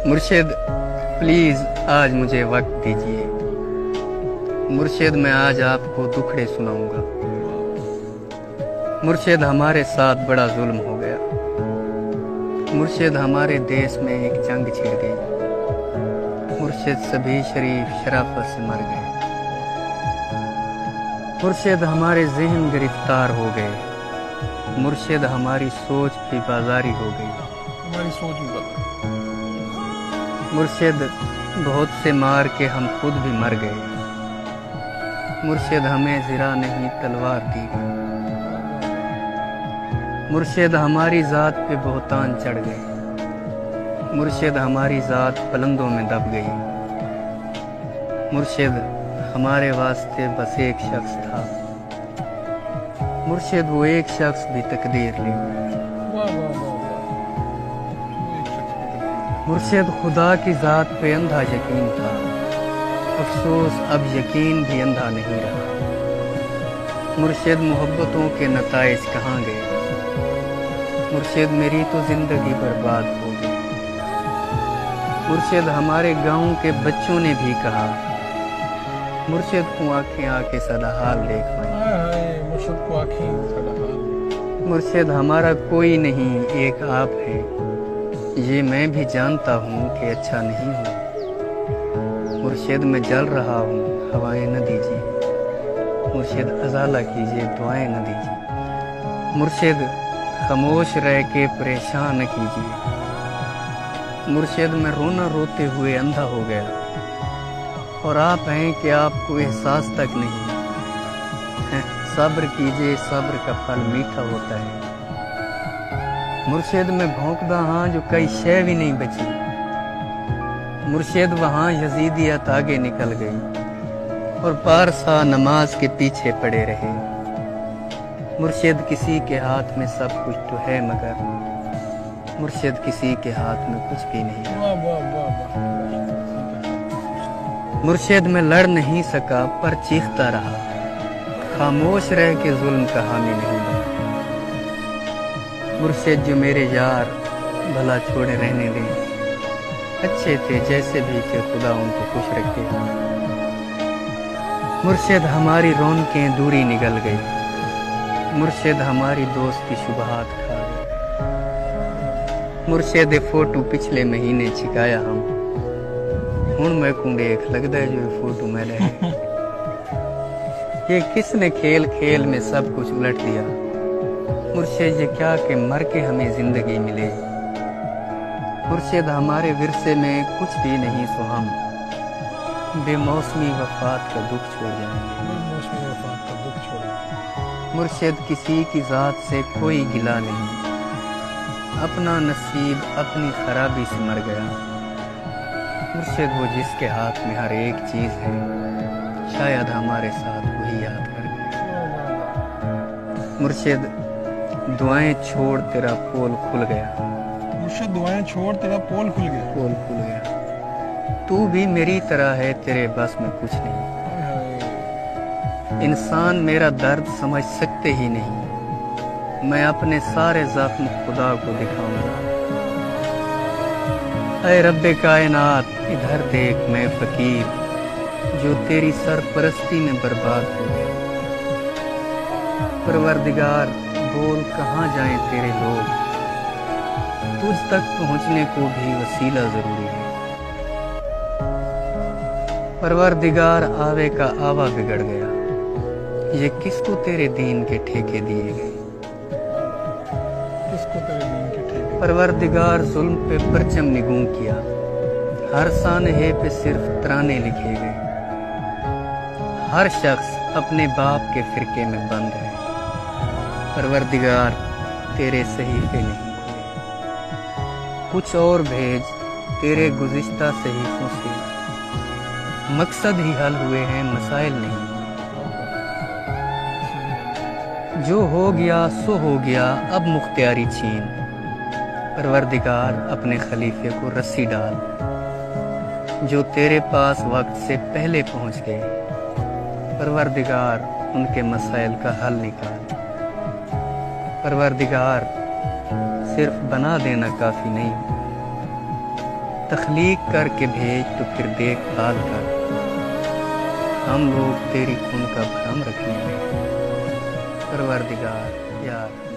مرشد پلیز آج مجھے وقت دیجیے۔ مرشد میں آج آپ کو دکھڑے سناؤں گا۔ مرشد ہمارے ساتھ بڑا ظلم ہو گیا۔ مرشد ہمارے دیس میں ایک جنگ چھڑ گئی۔ مرشد سبھی شریف شرافت سے مر گئے۔ مرشد ہمارے ذہن گرفتار ہو گئے۔ مرشد ہماری سوچ بھی بازاری ہو گئی۔ مرشد بہت سے مار کے ہم خود بھی مر گئے۔ مرشد ہمیں زرہ نہیں تلوار دی گئی۔ مرشد ہماری ذات پہ بہتان چڑھ گئے۔ مرشد ہماری ذات پلندوں میں دب گئی۔ مرشد ہمارے واسطے بس ایک شخص تھا۔ مرشد وہ ایک شخص بھی تقدیر لے گئی۔ مرشد خدا کی ذات پہ اندھا یقین تھا۔ افسوس اب یقین بھی اندھا نہیں رہا۔ مرشد محبتوں کے نتائج کہاں گئے؟ مرشد میری تو زندگی برباد ہو گئی۔ مرشد ہمارے گاؤں کے بچوں نے بھی کہا، مرشد کو آنکھیں آ کے صدا حال دیکھ پائیں۔ مرشد کو آنکھیں صدا حال۔ مرشد ہمارا کوئی نہیں، ایک آپ ہے۔ یہ میں بھی جانتا ہوں کہ اچھا نہیں ہوں۔ مرشد میں جل رہا ہوں، ہوائیں نہ دیجیے۔ مرشد ازالہ کیجیے، دعائیں نہ دیجیے۔ مرشد خاموش رہ کے پریشان نہ کیجیے۔ مرشد میں رونا روتے ہوئے اندھا ہو گیا، اور آپ ہیں کہ آپ کو احساس تک نہیں۔ صبر کیجیے، صبر کا پھل میٹھا ہوتا ہے۔ مرشد میں بھونکدا ہاں جو کئی شے بھی نہیں بچی۔ مرشد وہاں یزیدیت آگے نکل گئی، اور پارسا نماز کے پیچھے پڑے رہے۔ مرشد کسی کے ہاتھ میں سب کچھ تو ہے، مگر مرشد کسی کے ہاتھ میں کچھ بھی نہیں۔ مرشد میں لڑ نہیں سکا پر چیختا رہا، خاموش رہ کے ظلم کا حامی نہیں بنا۔ مرشد جو میرے یار بھلا چھوڑے رہنے دیں، اچھے تھے جیسے بھی تھے، خدا ان کو خوش رکھے۔ مرشد ہماری رونقیں دوری نگل گئی۔ مرشد ہماری دوست کی شبہات کھا گئی۔ مرشد فوٹو پچھلے مہینے چھکایا ہم، ہن میں کو دیکھ لگتا ہے جو فوٹو میں رہے۔ یہ کس نے کھیل کھیل میں سب کچھ الٹ دیا؟ مرشد یہ کیا کہ مر کے ہمیں زندگی ملے۔ مرشد ہمارے ورثے میں کچھ بھی نہیں، سو ہم بے موسمی وفات کا دکھ چھوڑ جائیں گے۔ مرشد کسی کی ذات سے کوئی گلہ نہیں، اپنا نصیب اپنی خرابی سے مر گیا۔ مرشد وہ جس کے ہاتھ میں ہر ایک چیز ہے، شاید ہمارے ساتھ وہی یاد کر گئے۔ مرشد دعائیں چھوڑ تیرا پول کھل گیا۔ مرشد دعائیں چھوڑ تیرا پول کھل گیا۔ پول کھل گیا۔ تو بھی میری طرح ہے، تیرے بس میں کچھ نہیں۔ انسان میرا درد سمجھ سکتے ہی نہیں، میں اپنے سارے زخم خدا کو دکھاؤں گا۔ اے رب کائنات ادھر دیکھ، میں فقیر جو تیری سرپرستی میں برباد ہو گیا۔ پروردگار بول کہاں جائیں تیرے لوگ، تجھ تک پہنچنے کو بھی وسیلہ ضروری ہے۔ پروردگار آوے کا آوا بگڑ گیا، یہ کس کو تیرے دین کے ٹھیکے دیے گئے؟ کس کو تیرے دین کے ٹھیکے؟ پروردگار ظلم پہ پرچم نگوں کیا، ہر سانحے پہ صرف ترانے لکھے گئے۔ ہر شخص اپنے باپ کے فرقے میں بند ہے، پروردگار تیرے صحیفے نہیں کھلے، کچھ اور بھیج تیرے گزشتہ صحیفوں سے، مقصد ہی حل ہوئے ہیں، مسائل نہیں۔ جو ہو گیا سو ہو گیا، اب مختیاری چھین، پروردگار اپنے خلیفے کو رسی ڈال، جو تیرے پاس وقت سے پہلے پہنچ گئے۔ پروردگار ان کے مسائل کا حل نکال۔ پروردگار صرف بنا دینا کافی نہیں، تخلیق کر کے بھیج تو پھر دیکھ بھال کر، ہم لوگ تیری خون کا بھرم رکھنے میں پروردگار یار